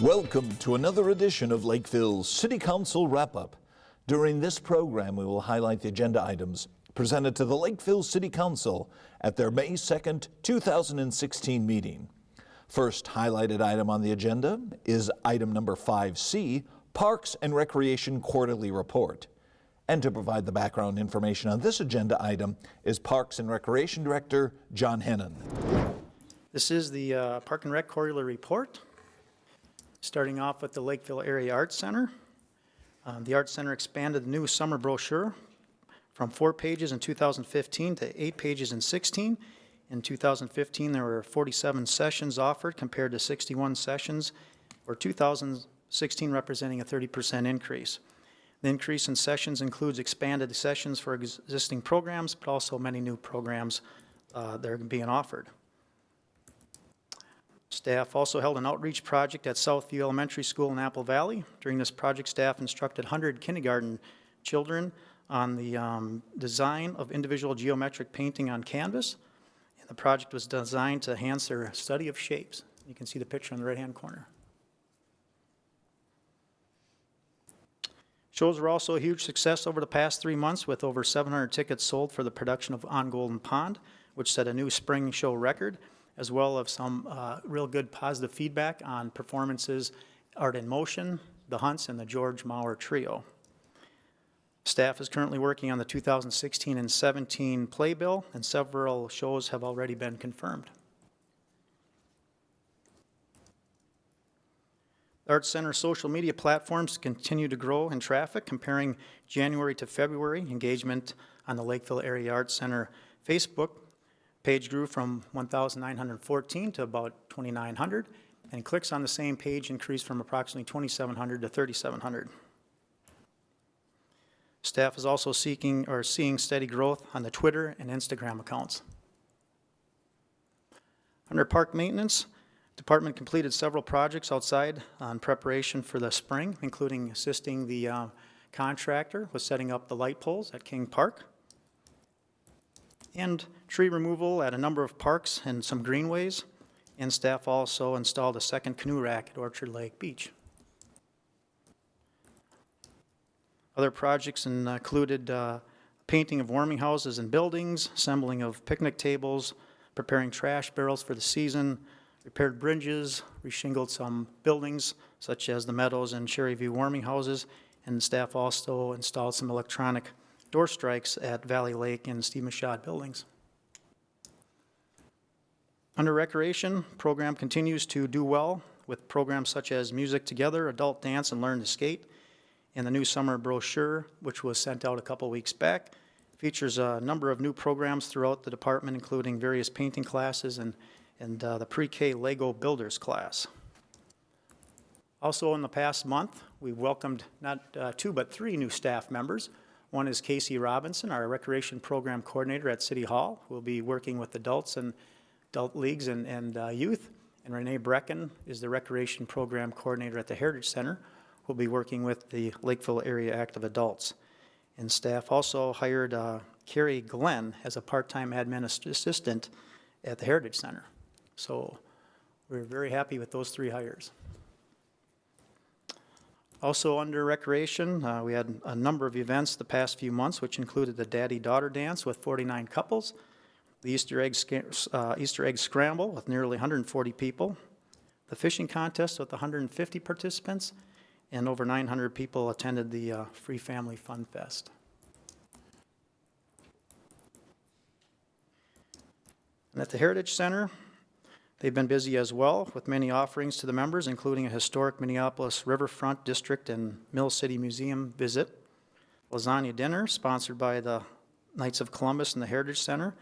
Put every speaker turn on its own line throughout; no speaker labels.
Welcome to another edition of Lakeville City Council Wrap-Up. During this program, we will highlight the agenda items presented to the Lakeville City Council at their May 2nd, 2016 meeting. First highlighted item on the agenda is item number 5C, Parks and Recreation Quarterly Report. And to provide the background information on this agenda item is Parks and Recreation Director John Hennon.
This is the Park and Rec Quarterly Report. Starting off with the Lakeville Area Arts Center. The Arts Center expanded the new summer brochure from 4 pages in 2015 to 8 pages in 16. In 2015, there were 47 sessions offered compared to 61 sessions, or 2016 representing a 30% increase. The increase in sessions includes expanded sessions for existing programs, but also many new programs that are being offered. Staff also held an outreach project at Southview Elementary School in Apple Valley. During this project, staff instructed 100 kindergarten children on the design of individual geometric painting on canvas. And the project was designed to enhance their study of shapes. You can see the picture on the right-hand corner. Shows were also a huge success over the past 3 months, with over 700 tickets sold for the production of On Golden Pond, which set a new spring show record, as well as some real good positive feedback on performances, Art in Motion, The Hunts, and the George Maurer Trio. Staff is currently working on the 2016 and 17 playbill, and several shows have already been confirmed. The Arts Center social media platforms continue to grow in traffic. Comparing January to February, engagement on the Lakeville Area Arts Center Facebook page grew from 1,914 to about 2,900, and clicks on the same page increased from approximately 2,700 to 3,700. Staff is also seeing steady growth on the Twitter and Instagram accounts. Under park maintenance, department completed several projects outside in preparation for the spring, including assisting the contractor with setting up the light poles at King Park, and tree removal at a number of parks and some greenways, and staff also installed a second canoe rack at Orchard Lake Beach. Other projects included painting of warming houses and buildings, assembling of picnic tables, preparing trash barrels for the season, repaired bridges, reshingled some buildings such as the Meadows and Cherry View warming houses, and staff also installed some electronic door strikes at Valley Lake and Steve Machad buildings. Under recreation, program continues to do well with programs such as Music Together, Adult Dance, and Learn to Skate. And the new summer brochure, which was sent out a couple weeks back, features a number of new programs throughout the department, including various painting classes and the pre-K Lego Builders class. Also in the past month, we welcomed not 2 but 3 new staff members. One is Casey Robinson, our recreation program coordinator at City Hall, who will be working with adults and adult leagues and youth. And Renee Brecken is the recreation program coordinator at the Heritage Center, who will be working with the Lakeville Area Active Adults. And staff also hired Carrie Glenn as a part-time admin assistant at the Heritage Center. So we're very happy with those 3 hires. Also under recreation, we had a number of events the past few months, which included the Daddy-Daughter Dance with 49 couples, the Easter egg Scramble with nearly 140 people, the fishing contest with 150 participants, and over 900 people attended the Free Family Fun Fest. And at the Heritage Center, they've been busy as well with many offerings to the members, including a historic Minneapolis Riverfront District and Mill City Museum visit, lasagna dinner sponsored by the Knights of Columbus and the Heritage Center,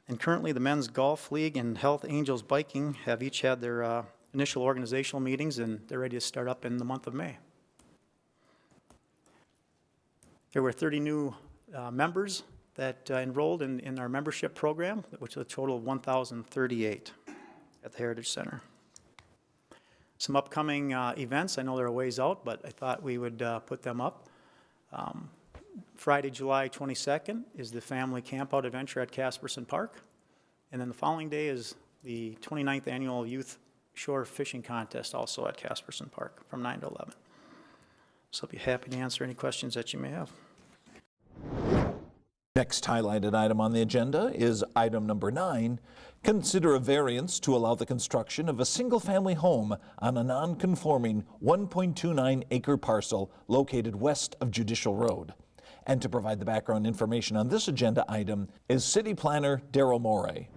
and currently the Men's Golf League and Health Angels Biking have each had their initial organizational meetings, and they're ready to start up in the month of May. There were 30 new members that enrolled in our membership program, which is a total of 1,038 at the Heritage Center. Some upcoming events, I know they're a ways out, but I thought we would put them up. Friday, July 22nd is the family campout adventure at Casperson Park. And then the following day is the 29th annual youth shore fishing contest also at Casperson Park from 9 to 11. So I'll be happy to answer any questions that you may have.
Next highlighted item on the agenda is item number 9. Consider a variance to allow the construction of a single-family home on a non-conforming 1.29 acre parcel located west of Judicial Road. And to provide the background information on this agenda item is City Planner Darrell Morey.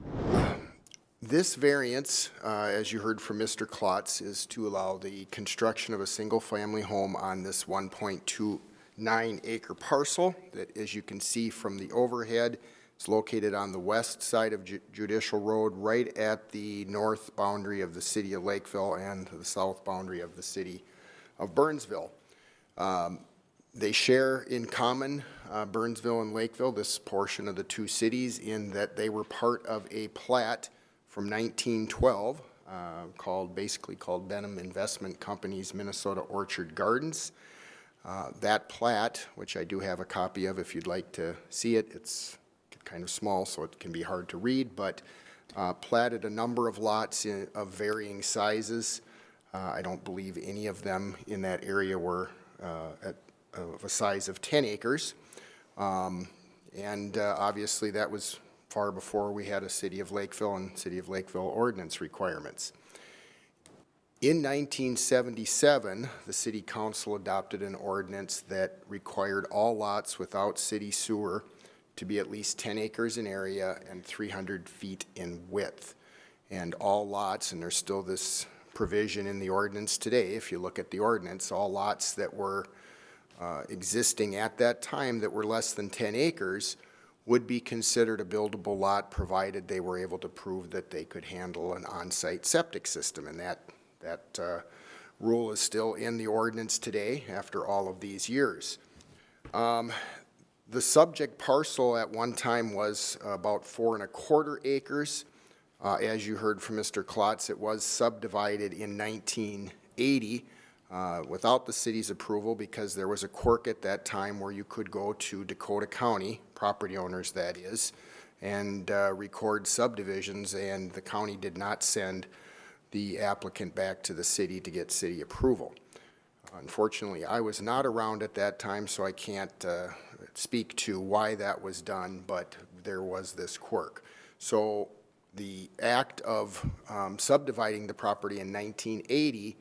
This variance, as you heard from Mr. Klotz, is to allow the construction of a single-family home on this 1.29 acre parcel that, as you can see from the overhead, is located on the west side of Judicial Road, right at the north boundary of the city of Lakeville and the south boundary of the city of Burnsville. They share in common, Burnsville and Lakeville, this portion of the two cities, in that they were part of a plat from 1912 basically called Benham Investment Company's Minnesota Orchard Gardens. That plat, which I do have a copy of if you'd like to see it, it's kind of small so it can be hard to read, but platted a number of lots of varying sizes. I don't believe any of them in that area were of a size of 10 acres. Obviously that was far before we had a City of Lakeville and City of Lakeville ordinance requirements. In 1977, the City Council adopted an ordinance that required all lots without city sewer to be at least 10 acres in area and 300 feet in width. And all lots, and there's still this provision in the ordinance today, if you look at the ordinance, all lots that were existing at that time that were less than 10 acres would be considered a buildable lot provided they were able to prove that they could handle an on-site septic system. And that rule is still in the ordinance today after all of these years. The subject parcel at one time was about 4 1/4 acres. As you heard from Mr. Klotz, it was subdivided in 1980 without the city's approval because there was a quirk at that time where you could go to Dakota County, property owners that is, and record subdivisions, and the county did not send the applicant back to the city to get city approval. Unfortunately, I was not around at that time, so I can't speak to why that was done, but there was this quirk. So the act of subdividing the property in 1980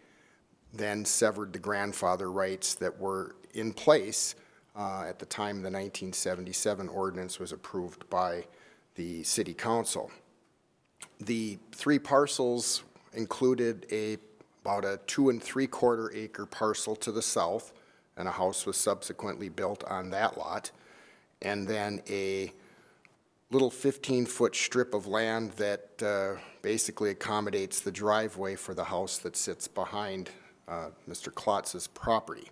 then severed the grandfather rights that were in place at the time the 1977 ordinance was approved by the City Council. The 3 parcels included about a 2 3/4 acre parcel to the south, and a house was subsequently built on that lot, and then a little 15-foot strip of land that basically accommodates the driveway for the house that sits behind Mr. Klotz's property.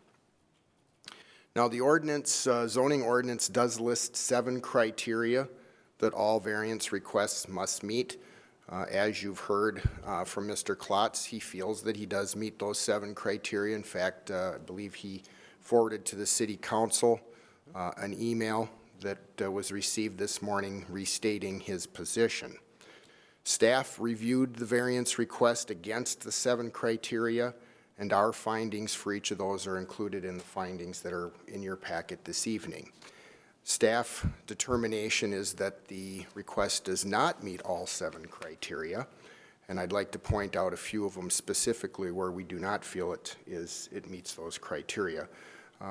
Now, the ordinance, zoning ordinance does list 7 criteria that all variance requests must meet. As you've heard from Mr. Klotz, he feels that he does meet those 7 criteria. In fact, I believe he forwarded to the City Council an email that was received this morning restating his position. Staff reviewed the variance request against the 7 criteria, and our findings for each of those are included in the findings that are in your packet this evening. Staff determination is that the request does not meet all 7 criteria, and I'd like to point out a few of them specifically where we do not feel it meets those criteria.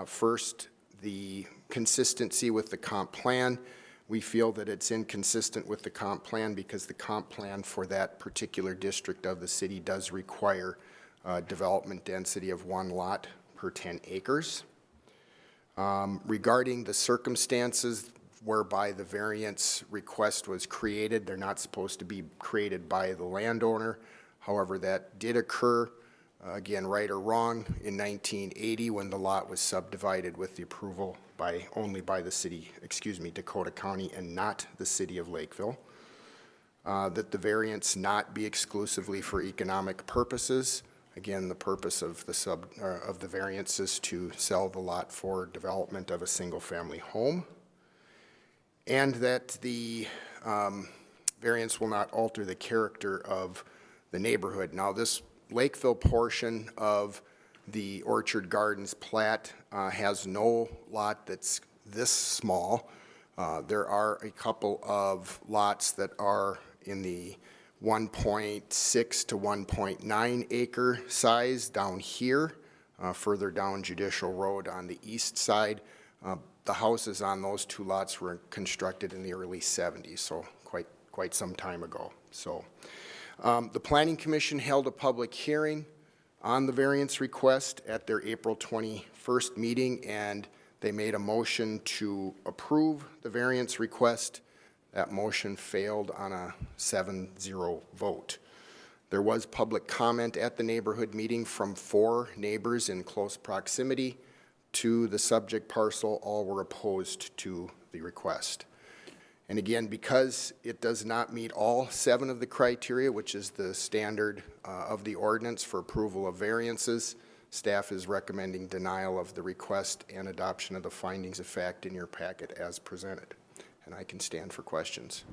First, the consistency with the comp plan. We feel that it's inconsistent with the comp plan because the comp plan for that particular district of the city does require development density of 1 lot per 10 acres. Regarding the circumstances whereby the variance request was created, they're not supposed to be created by the landowner. However, that did occur, again, right or wrong, in 1980 when the lot was subdivided with the approval only by the city, Dakota County, and not the city of Lakeville. That the variance not be exclusively for economic purposes. Again, the purpose of the variance is to sell the lot for development of a single-family home, and that the variance will not alter the character of the neighborhood. Now, this Lakeville portion of the Orchard Gardens plat has no lot that's this small. There are a couple of lots that are in the 1.6 to 1.9 acre size down here, further down Judicial Road on the east side. The houses on those two lots were constructed in the early 70s, so quite some time ago. So the Planning Commission held a public hearing on the variance request at their April 21st meeting, and they made a motion to approve the variance request. That motion failed on a 7-0 vote. There was public comment at the neighborhood meeting from 4 neighbors in close proximity to the subject parcel. All were opposed to the request. And again, because it does not meet all 7 of the criteria, which is the standard of the ordinance for approval of variances, staff is recommending denial of the request and adoption of the findings of fact in your packet as presented. And I can stand for questions.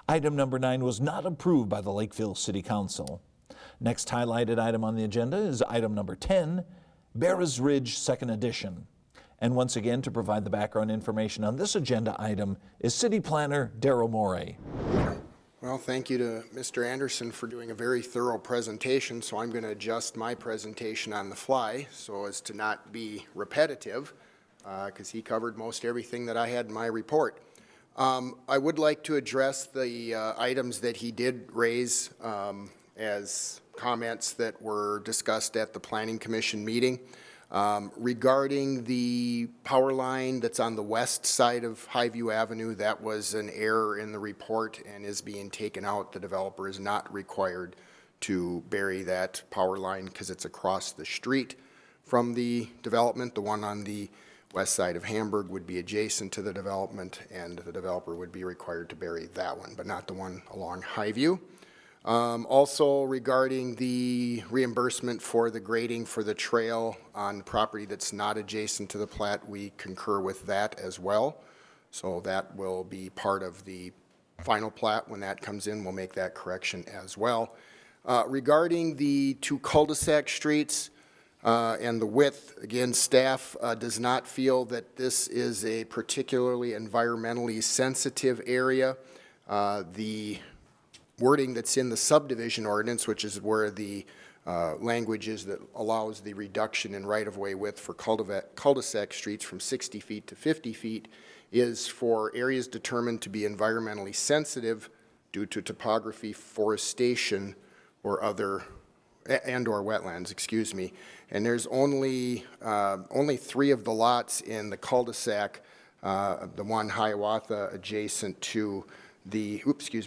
Item number 9 was not approved by the Lakeville City Council. Next highlighted item on the agenda is item number 10, Berres Ridge Second Edition. And once again, to provide the background information on this agenda item is City Planner Darrell Morey.
Well, thank you to Mr. Anderson for doing a very thorough presentation, so I'm going to adjust my presentation on the fly so as to not be repetitive, because he covered most everything that I had in my report. I would like to address the items that he did raise as comments that were discussed at the Planning Commission meeting. Regarding the power line that's on the west side of Highview Avenue, that was an error in the report and is being taken out. The developer is not required to bury that power line because it's across the street from the development. The one on the west side of Hamburg would be adjacent to the development, and the developer would be required to bury that one, but not the one along Highview. Also regarding the reimbursement for the grading for the trail on property that's not adjacent to the plat, we concur with that as well. So that will be part of the final plat. When that comes in, we'll make that correction as well. Regarding the 2 cul-de-sac streets and the width, again, staff does not feel that this is a particularly environmentally sensitive area. The wording that's in the subdivision ordinance, which is where the language is that allows the reduction in right-of-way width for cul-de-sac streets from 60 feet to 50 feet, is for areas determined to be environmentally sensitive due to topography, forestation, or other and/or wetlands, excuse me. And there's only 3 of the lots in the cul-de-sac, the one Hiawatha adjacent to the,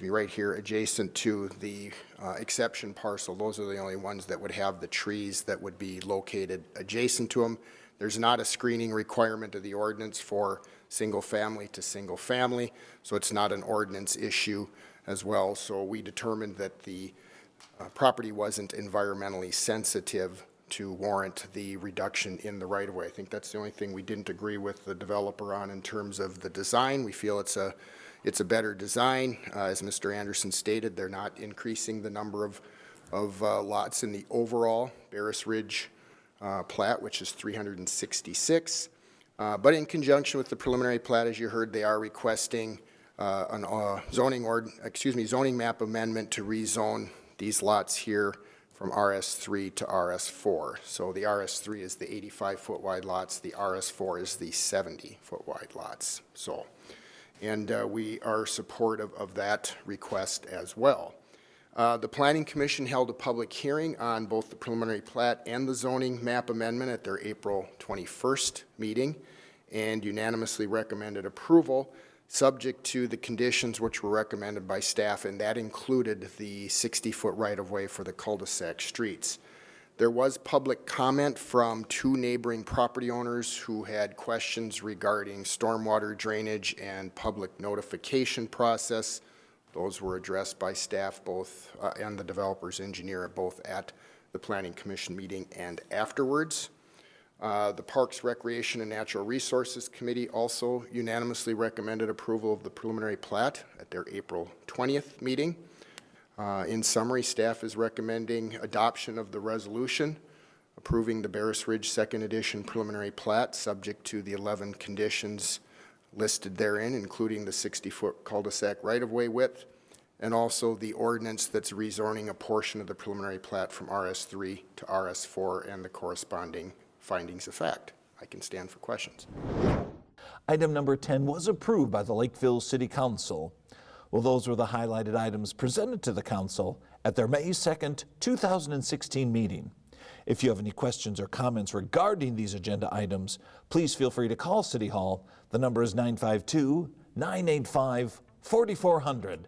right here, adjacent to the exception parcel. Those are the only ones that would have the trees that would be located adjacent to them. There's not a screening requirement of the ordinance for single family to single family, so it's not an ordinance issue as well. So we determined that the property wasn't environmentally sensitive to warrant the reduction in the right-of-way. I think that's the only thing we didn't agree with the developer on in terms of the design. We feel it's a better design. As Mr. Anderson stated, they're not increasing the number of lots in the overall Berres Ridge plat, which is 366. But in conjunction with the preliminary plat, as you heard, they are requesting a zoning map amendment to rezone these lots here from RS3 to RS4. So the RS3 is the 85-foot wide lots. The RS4 is the 70-foot wide lots. So. And we are supportive of that request as well. The Planning Commission held a public hearing on both the preliminary plat and the zoning map amendment at their April 21st meeting and unanimously recommended approval, subject to the conditions which were recommended by staff, and that included the 60-foot right-of-way for the cul-de-sac streets. There was public comment from 2 neighboring property owners who had questions regarding stormwater drainage and public notification process. Those were addressed by staff both and the developer's engineer both at the Planning Commission meeting and afterwards. The Parks, Recreation, and Natural Resources Committee also unanimously recommended approval of the preliminary plat at their April 20th meeting. In summary, staff is recommending adoption of the resolution approving the Berres Ridge Second Edition preliminary plat, subject to the 11 conditions listed therein, including the 60-foot cul-de-sac right-of-way width, and also the ordinance that's rezoning a portion of the preliminary plat from RS3 to RS4 and the corresponding findings of fact. I can stand for questions.
Item number 10 was approved by the Lakeville City Council. Well, those were the highlighted items presented to the council at their May 2nd, 2016 meeting. If you have any questions or comments regarding these agenda items, please feel free to call City Hall. The number is 952-985-4400.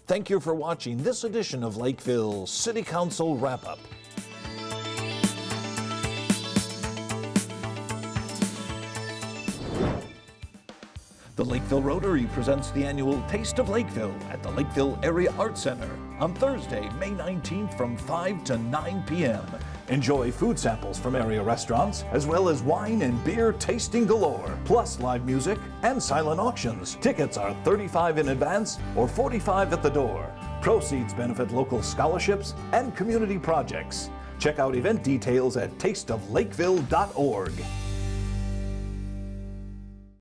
Thank you for watching this edition of Lakeville City Council Wrap-Up. The Lakeville Rotary presents the annual Taste of Lakeville at the Lakeville Area Arts Center on Thursday, May 19th from 5 to 9 p.m. Enjoy food samples from area restaurants, as well as wine and beer tasting galore, plus live music and silent auctions. Tickets are $35 in advance or $45 at the door. Proceeds benefit local scholarships and community projects. Check out event details at tasteoflakeville.org.